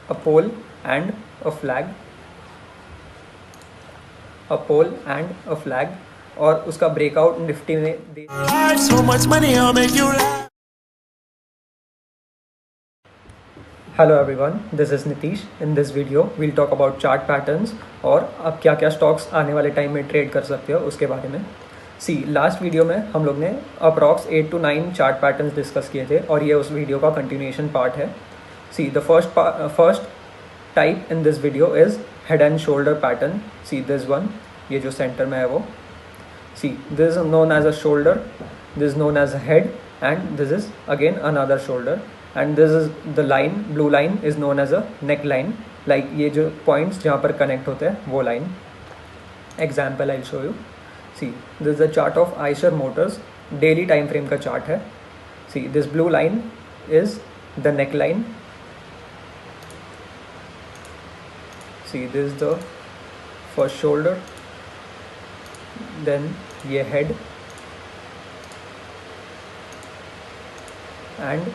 a pole and a flag, a pole and a flag, और उसका breakout Nifty में So much money, I'll make you laugh. Hello everyone, this is Nitish. In this video we'll talk about chart patterns और आप क्या क्या stocks आने वाले time में ट्रेड कर सकते हो उसके बारे में. सी, लास्ट वीडियो में हम लोग ने approx 8 to 9 chart patterns discuss किए थे और ये उस वीडियो का कंटिन्यूएशन पार्ट है. See, the first type in this video is head and shoulder pattern. See this one, ये जो सेंटर में है वो. See, this is known as a shoulder, this known as a head, and this is again another shoulder, and this is the line, blue line is known as a neck line. like ये जो points जहाँ पर connect होते हैं वो line. example I'll show you. see, this is the chart of Eicher Motors, daily time frame का chart है. see, this blue line is the neck line. see, this is the first shoulder, then ये head, and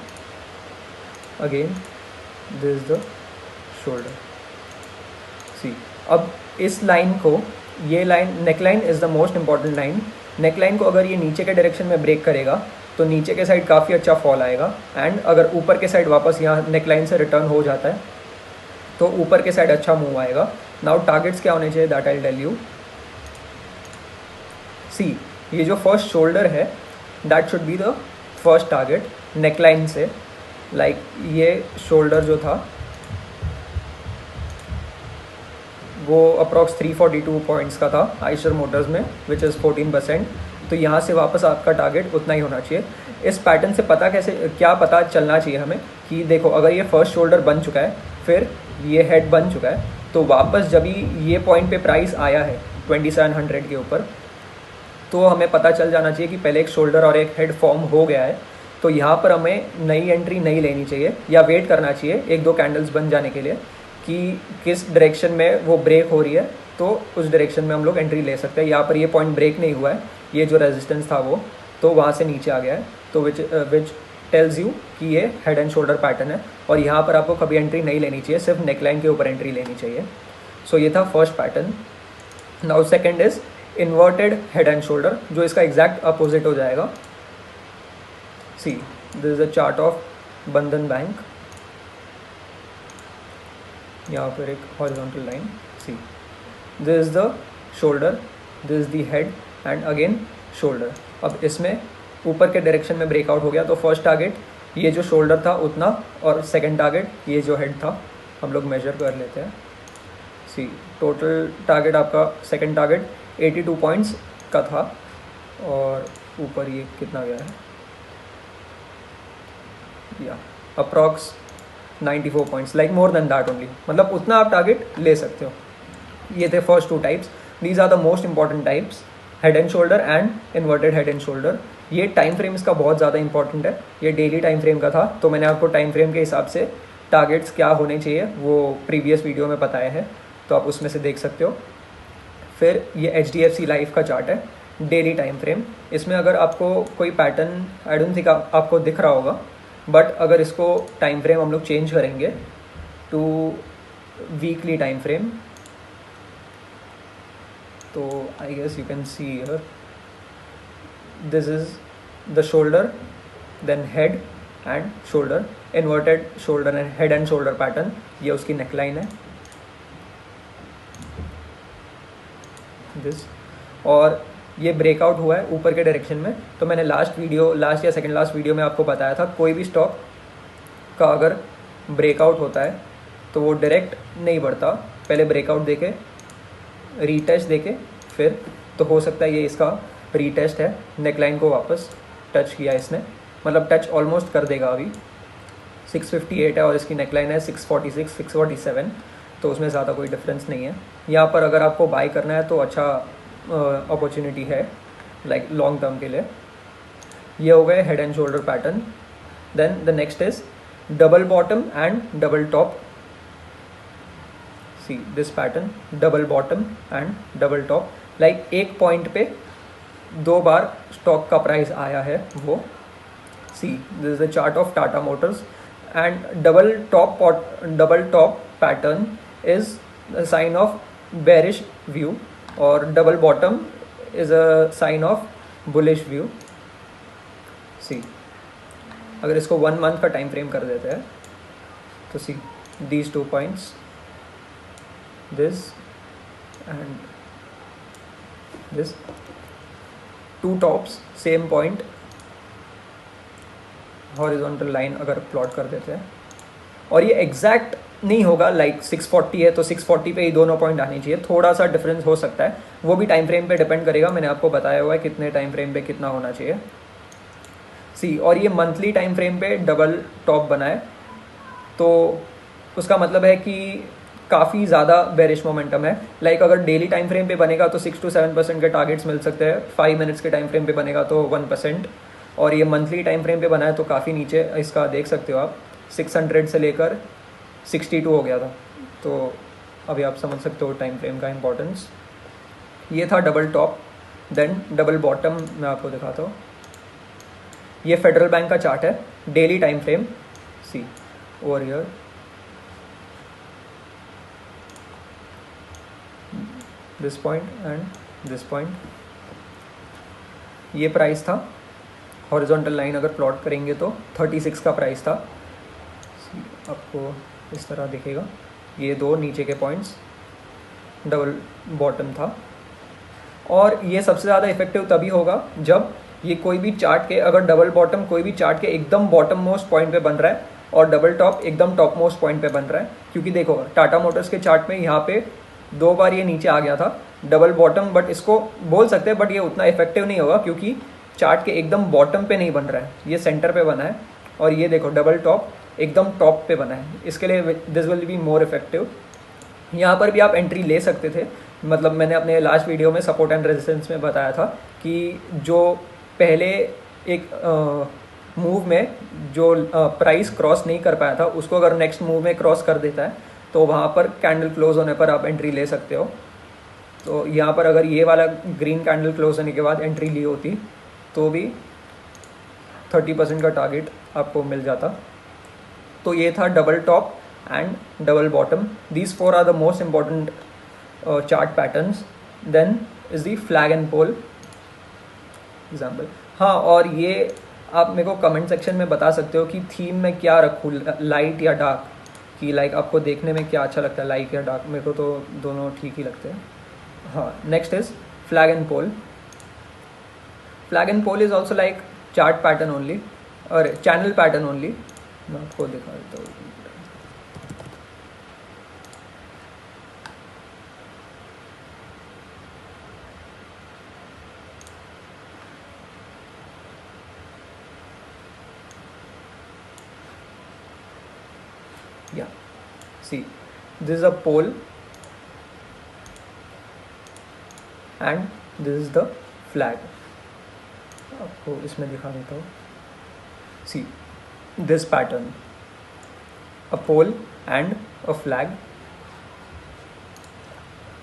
again this is the shoulder. see, अब इस line को, ये line neck line is the most important line. Neck line को अगर ये नीचे के डायरेक्शन में ब्रेक करेगा तो नीचे के साइड काफ़ी अच्छा फॉल आएगा, एंड अगर ऊपर के साइड वापस यहाँ नेक लाइन से रिटर्न हो जाता है तो ऊपर के साइड अच्छा मूव आएगा. नाउ टारगेट्स क्या होने चाहिए, दैट आई टेल यू. सी, ये जो फर्स्ट शोल्डर है that should be the first target neck line से. लाइक ये शोल्डर जो था वो अप्रॉक्स 342 पॉइंट्स का था आइशर मोटर्स में, विच इज़ 14%. तो यहाँ से वापस आपका टारगेट उतना ही होना चाहिए. इस पैटर्न से पता कैसे, क्या पता चलना चाहिए हमें कि देखो अगर ये फर्स्ट शोल्डर बन चुका है, फिर ये हेड बन चुका है, तो वापस जब ये पॉइंट पे प्राइस आया है 2700 के ऊपर, तो हमें पता चल जाना चाहिए कि पहले एक शोल्डर और एक हेड फॉर्म हो गया है. तो यहाँ पर हमें नई एंट्री नहीं लेनी चाहिए या वेट करना चाहिए एक दो कैंडल्स बन जाने के लिए कि किस डायरेक्शन में वो ब्रेक हो रही है, तो उस डायरेक्शन में हम लोग एंट्री ले सकते हैं. यहाँ पर ये पॉइंट ब्रेक नहीं हुआ है, ये जो रेजिस्टेंस था वो तो वहाँ से नीचे आ गया है, तो विच टेल्स यू कि ये हेड एंड शोल्डर पैटर्न है और यहाँ पर आपको कभी एंट्री नहीं लेनी चाहिए, सिर्फ नेकलाइन के ऊपर एंट्री लेनी चाहिए. सो ये था first pattern. Now second is inverted head and shoulder, जो इसका एग्जैक्ट अपोजिट हो जाएगा. see, this is a chart of बंधन बैंक. यहाँ पर एक horizontal line. see, this is the shoulder, this is the head, and again shoulder. अब इसमें ऊपर के डायरेक्शन में ब्रेकआउट हो गया, तो फर्स्ट टारगेट ये जो शोल्डर था उतना, और सेकंड टारगेट ये जो हेड था हम लोग मेजर कर लेते हैं. सी, टोटल टारगेट आपका सेकंड टारगेट 82 पॉइंट्स का था और ऊपर ये कितना गया है, या approx 94 points, like more than that only. मतलब उतना आप टारगेट ले सकते हो. ये थे first two types. These are the most important types, head and shoulder and inverted head and shoulder. ये टाइम फ्रेम इसका बहुत ज़्यादा इंपॉर्टेंट है. ये डेली टाइम फ्रेम का था, तो मैंने आपको टाइम फ्रेम के हिसाब से टारगेट्स क्या होने चाहिए वो प्रीवियस वीडियो में बताया है, तो आप उसमें से देख सकते हो. फिर ये HDFC लाइफ का चार्ट है, डेली टाइम फ्रेम. इसमें अगर आपको कोई पैटर्न, आई डोंट थिंक आपको दिख रहा होगा, बट अगर इसको टाइम फ्रेम हम लोग चेंज करेंगे टू वीकली टाइम फ्रेम, तो I guess you can see here, this is the shoulder, then head and shoulder, inverted shoulder and head and shoulder pattern. ये उसकी नेकलाइन है दिस, और ये ब्रेकआउट हुआ है ऊपर के डायरेक्शन में. तो मैंने लास्ट या सेकंड लास्ट वीडियो में आपको बताया था, कोई भी स्टॉक का अगर ब्रेकआउट होता है तो वो डायरेक्ट नहीं बढ़ता, पहले ब्रेकआउट देके रीटेस्ट देके फिर, तो हो सकता है ये इसका रीटेस्ट है. नेकलाइन को वापस टच किया इसने, मतलब टच ऑलमोस्ट कर देगा. अभी 658 है और इसकी नेकलाइन है 646 647, तो उसमें ज़्यादा कोई डिफरेंस नहीं है. यहाँ पर अगर आपको बाय करना है तो अच्छा अपॉर्चुनिटी है, लाइक लॉन्ग टर्म के लिए. ये हो गए head and shoulder pattern. Then the next is double bottom and double top. See this pattern, double bottom and double top. Like एक पॉइंट पे दो बार स्टॉक का प्राइस आया है वो. See, this is the chart of Tata Motors and double top pattern is a sign of bearish view और double bottom is a sign of bullish view. See, अगर इसको 1 month का टाइम फ्रेम कर देते हैं तो see these 2 points, this and this, 2 tops same point, horizontal line अगर plot कर देते हैं और ये एग्जैक्ट नहीं होगा, लाइक 640 है तो 640 पे ही दोनों पॉइंट आने चाहिए, थोड़ा सा डिफरेंस हो सकता है, वो भी टाइम फ्रेम पे डिपेंड करेगा, मैंने आपको बताया हुआ है कितने टाइम फ्रेम पे कितना होना चाहिए. सी, और ये मंथली टाइम फ्रेम पे डबल टॉप बना है तो उसका मतलब है कि काफ़ी ज़्यादा बेरिश मोमेंटम है. लाइक अगर डेली टाइम फ्रेम पे बनेगा तो 6 to 7% के टारगेट्स मिल सकते हैं, 5 मिनट्स के टाइम फ्रेम पे बनेगा तो 1%, और ये मंथली टाइम फ्रेम पे बना है तो काफ़ी नीचे इसका देख सकते हो आप, 600 से लेकर 62 हो गया था. तो अभी आप समझ सकते हो टाइम फ्रेम का इम्पोर्टेंस. ये था double top. Then double bottom मैं आपको दिखाता हूँ. ये फेडरल बैंक का चार्ट है, daily time frame. See over here, this point and this point, ये प्राइस था. हॉरिजॉन्टल लाइन अगर प्लॉट करेंगे तो 36 का प्राइस था. आपको इस तरह दिखेगा, ये 2 नीचे के पॉइंट्स, डबल बॉटम था. और ये सबसे ज़्यादा इफेक्टिव तभी होगा जब ये कोई भी चार्ट के, अगर डबल बॉटम कोई भी चार्ट के एकदम बॉटम मोस्ट पॉइंट पे बन रहा है और डबल टॉप एकदम टॉप मोस्ट पॉइंट पे बन रहा है. क्योंकि देखो टाटा मोटर्स के चार्ट में यहाँ पे 2 बार ये नीचे आ गया था डबल बॉटम, बट इसको बोल सकते हैं, बट ये उतना इफेक्टिव नहीं होगा क्योंकि चार्ट के एकदम बॉटम पे नहीं बन रहा है, ये सेंटर पे बना है. और ये देखो डबल टॉप एकदम टॉप पे बना है, इसके लिए this will be more effective. यहाँ पर भी आप एंट्री ले सकते थे, मतलब मैंने अपने लास्ट वीडियो में सपोर्ट एंड रेजिस्टेंस में बताया था कि जो पहले एक मूव में जो प्राइस क्रॉस नहीं कर पाया था उसको अगर नेक्स्ट मूव में क्रॉस कर देता है तो वहाँ पर कैंडल क्लोज होने पर आप एंट्री ले सकते हो. तो यहाँ पर अगर ये वाला ग्रीन कैंडल क्लोज होने के बाद एंट्री ली होती तो भी 30% का टारगेट आपको मिल जाता. तो ये था double top and double bottom. These 4 are the most important chart patterns. Then is the flag and pole example. हाँ, और ये आप मेरे को कमेंट सेक्शन में बता सकते हो कि थीम में क्या रखूँ, लाइट या डार्क, कि लाइक आपको देखने में क्या अच्छा लगता है, लाइट या डार्क. मेरे को तो दोनों ठीक ही लगते हैं. हाँ, next is flag and pole. Flag and pole is also like chart pattern only और चैनल पैटर्न ओनली. मैं आपको दिखा देता हूँ. Yeah, see, this is a pole and this is the flag. आपको इसमें दिखा देता हूँ. See, this pattern, a pole and a flag,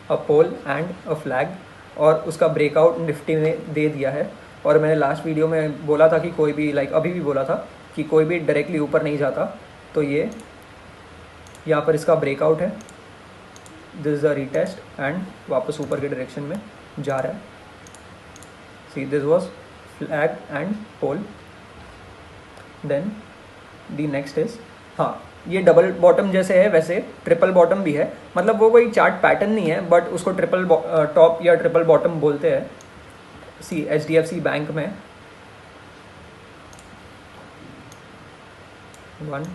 a pole and a flag, और उसका ब्रेकआउट निफ्टी में दे दिया है. और मैंने लास्ट वीडियो में बोला था कि कोई भी, लाइक अभी भी बोला था कि कोई भी डायरेक्टली ऊपर नहीं जाता. तो ये यहाँ पर इसका ब्रेकआउट है, this is the retest and वापस ऊपर के डायरेक्शन में जा रहा है. See, this was flag and pole. Then the next is, हाँ, ये डबल बॉटम जैसे है वैसे ट्रिपल बॉटम भी है. मतलब वो कोई चार्ट पैटर्न नहीं है बट उसको ट्रिपल टॉप या ट्रिपल बॉटम बोलते हैं. सी, HDFC बैंक में 1,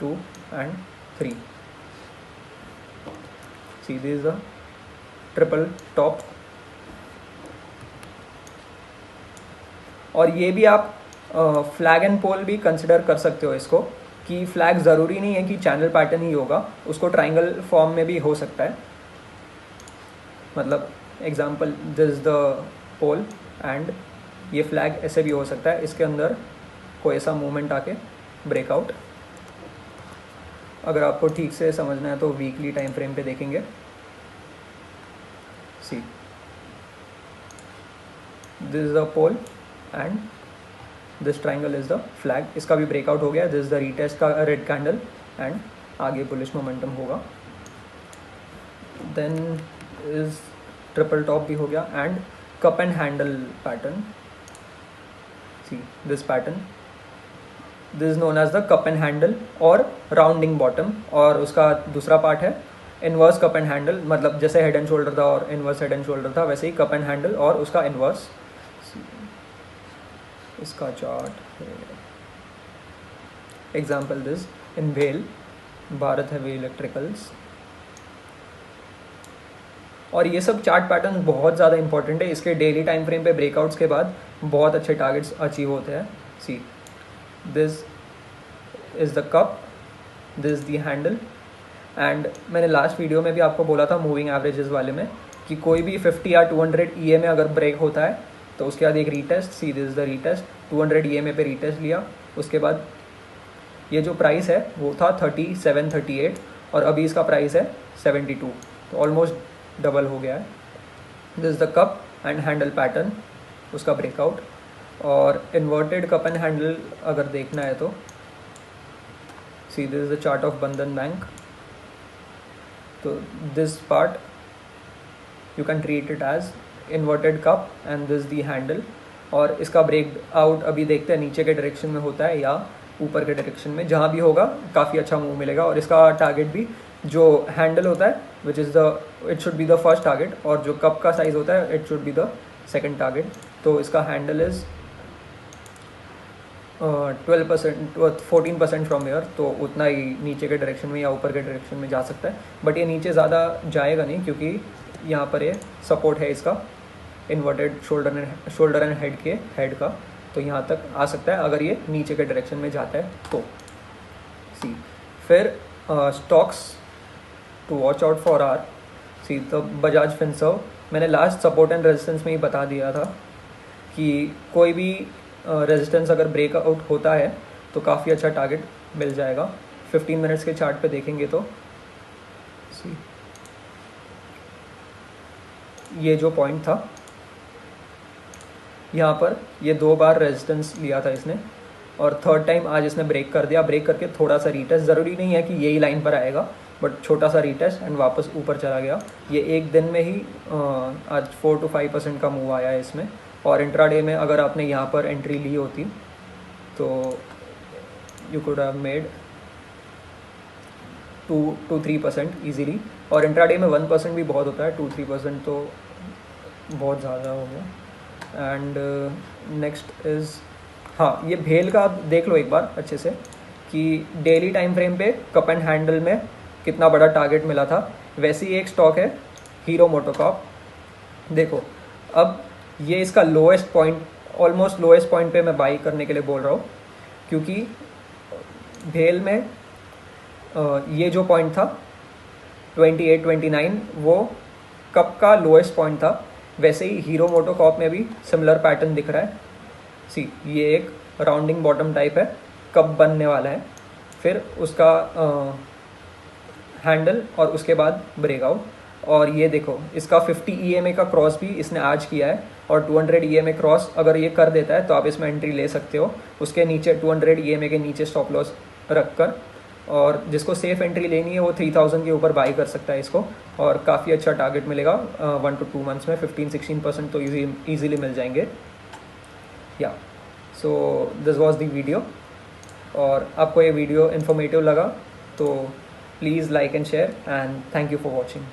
2 and 3. See, this is a triple top. और ये भी आप फ्लैग एंड पोल भी कंसिडर कर सकते हो इसको, कि फ्लैग ज़रूरी नहीं है कि चैनल पैटर्न ही होगा, उसको ट्राइंगल फॉर्म में भी हो सकता है. मतलब example, this is the pole and ये फ्लैग ऐसे भी हो सकता है, इसके अंदर कोई ऐसा मूवमेंट आके ब्रेकआउट. अगर आपको ठीक से समझना है तो वीकली टाइम फ्रेम पे देखेंगे. See, this is the pole and this triangle is the flag, इसका भी ब्रेकआउट हो गया, दिस द रीटेस्ट का रेड कैंडल एंड आगे बुलिश मोमेंटम होगा। देन इज ट्रिपल टॉप भी हो गया and cup and handle pattern, see this pattern, this is known as the cup and handle और राउंडिंग बॉटम, और उसका दूसरा पार्ट है इनवर्स कप एंड हैंडल, मतलब जैसे हेड एंड शोल्डर था और इनवर्स हेड एंड शोल्डर था वैसे ही कप एंड हैंडल और उसका इनवर्स। इसका चार्ट एग्जाम्पल दिस इन भेल भारत हैवी इलेक्ट्रिकल्स। और ये सब चार्ट पैटर्न बहुत ज़्यादा इंपॉर्टेंट है, इसके डेली टाइम फ्रेम पे ब्रेकआउट्स के बाद बहुत अच्छे टारगेट्स अचीव होते हैं। See this is the cup, this the handle and मैंने लास्ट वीडियो में भी आपको बोला था मूविंग एवरेजेस वाले में कि कोई भी 50 या 200 EMA अगर ब्रेक होता है तो उसके बाद एक retest, C this is the retest, 200 EMA पे रीटेस्ट लिया, उसके बाद ये जो प्राइस है वो था 3738 और अभी इसका प्राइस है 72, तो ऑलमोस्ट डबल हो गया है। This is the cup and handle pattern, उसका ब्रेकआउट। और इन्वर्टेड कप एंड हैंडल अगर देखना है तो सी this is the chart of बंधन बैंक, तो this part you can treat it as inverted cup and this the handle, और इसका ब्रेक आउट अभी देखते हैं नीचे के डायरेक्शन में होता है या ऊपर के डायरेक्शन में, जहाँ भी होगा काफ़ी अच्छा मूव मिलेगा। और इसका टारगेट भी जो हैंडल होता है which is the it should be the first target, और जो कप का साइज़ होता है it should be the second target. तो इसका हैंडल इज़ 12% 14% फ्रॉम एयर, तो उतना ही नीचे के डायरेक्शन में या ऊपर के डायरेक्शन में जा सकता है, बट ये नीचे ज़्यादा जाएगा नहीं क्योंकि यहाँ पर ये सपोर्ट है इसका इन्वर्टेड शोल्डर एंड हेड के हेड का, तो यहाँ तक आ सकता है अगर ये नीचे के डायरेक्शन में जाता है तो। सी फिर stocks to watch out for are, see तो बजाज फिनसर्व, मैंने लास्ट सपोर्ट एंड रेजिस्टेंस में ही बता दिया था कि कोई भी रेजिस्टेंस अगर ब्रेकआउट होता है तो काफ़ी अच्छा टारगेट मिल जाएगा। 15 मिनट्स के चार्ट पे देखेंगे तो सी ये जो पॉइंट था यहाँ पर ये 2 बार रेजिस्टेंस लिया था इसने और थर्ड टाइम आज इसने ब्रेक कर दिया, ब्रेक करके थोड़ा सा रीटेस्ट, ज़रूरी नहीं है कि यही लाइन पर आएगा बट छोटा सा रीटेस्ट एंड वापस ऊपर चला गया। ये एक दिन में ही आज 4 to 5% का मूव आया है इसमें, और इंट्राडे में अगर आपने यहाँ पर एंट्री ली होती तो you could have made 2 to 3% easily, और इंट्राडे में 1% भी बहुत होता है, 2-3% तो बहुत ज़्यादा हो गया। एंड नेक्स्ट इज़, हाँ ये भेल का आप देख लो एक बार अच्छे से कि डेली टाइम फ्रेम पे कप एंड हैंडल में कितना बड़ा टारगेट मिला था। वैसे ही एक स्टॉक है हीरो मोटोकॉर्प, देखो अब ये इसका lowest point, almost lowest point पे मैं बाई करने के लिए बोल रहा हूँ क्योंकि भेल में ये जो पॉइंट था 28-29 वो कप का लोएस्ट पॉइंट था। वैसे ही हीरो मोटोकॉर्प में भी सिमिलर पैटर्न दिख रहा है। सी ये एक राउंडिंग बॉटम टाइप है, कप बनने वाला है, फिर उसका हैंडल और उसके बाद ब्रेकआउट। और ये देखो इसका 50 EMA का क्रॉस भी इसने आज किया है, और 200 EMA क्रॉस अगर ये कर देता है तो आप इसमें एंट्री ले सकते हो उसके नीचे 200 EMA के नीचे स्टॉप लॉस रख कर, और जिसको सेफ एंट्री लेनी है वो 3000 के ऊपर बाई कर सकता है इसको, और काफ़ी अच्छा टारगेट मिलेगा 1 to 2 मंथ्स में 15-16% तो ईजीली मिल जाएंगे। या so this was the video, और आपको ये वीडियो इन्फॉर्मेटिव लगा तो please like and share, and thank you for watching.